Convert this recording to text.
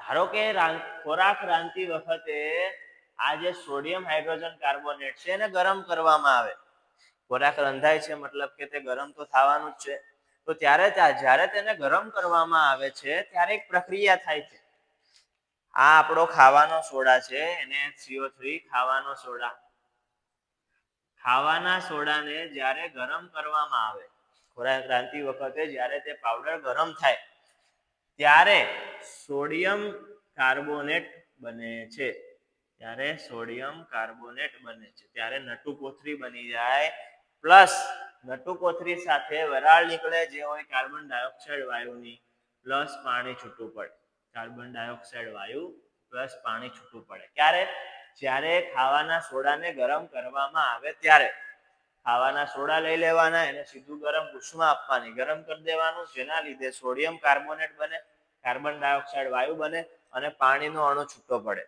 ધારો કે ખોરાક રાંધતી વખતે આ જે સોડિયમ હાઇડ્રોજન કાર્બોનેટ છે એને ગરમ કરવામાં આવે. ખોરાક રંધાય છે મતલબ કે તે ગરમ તો થવાનું જ છે. તો ત્યારે જ્યારે તેને ગરમ કરવામાં આવે છે ત્યારે એક પ્રક્રિયા થાય છે. આ આપણો ખાવાનો સોડા છે એને CO3 ખાવાનો સોડા. ખાવાના સોડાને જ્યારે ગરમ કરવામાં આવે, ખોરાક રાંધતી વખતે જ્યારે તે પાવડર ગરમ થાય ત્યારે સોડિયમ કાર્બોનેટ બને છે. ત્યારે સોડિયમ કાર્બોનેટ બને છે. ત્યારે નટુકોથળી બની જાય. પ્લસ નટુકોથળી સાથે વરાળ નીકળે જે હોય કાર્બન ડાયોક્સાઇડ વાયુની, પ્લસ પાણી છૂટું પડે. કાર્બન ડાયોક્સાઇડ વાયુ પ્લસ પાણી છૂટું પડે. ક્યારે? જ્યારે ખાવાના સોડાને ગરમ કરવામાં આવે ત્યારે. ખાવાના સોડા લઈ લેવાના, એને સીધું ગરમ ઉષ્મા આપવાની, ગરમ કરી દેવાનું, જેના લીધે સોડિયમ કાર્બોનેટ બને, કાર્બન ડાયોક્સાઇડ વાયુ બને અને પાણીનો અણુ છૂટો પડે.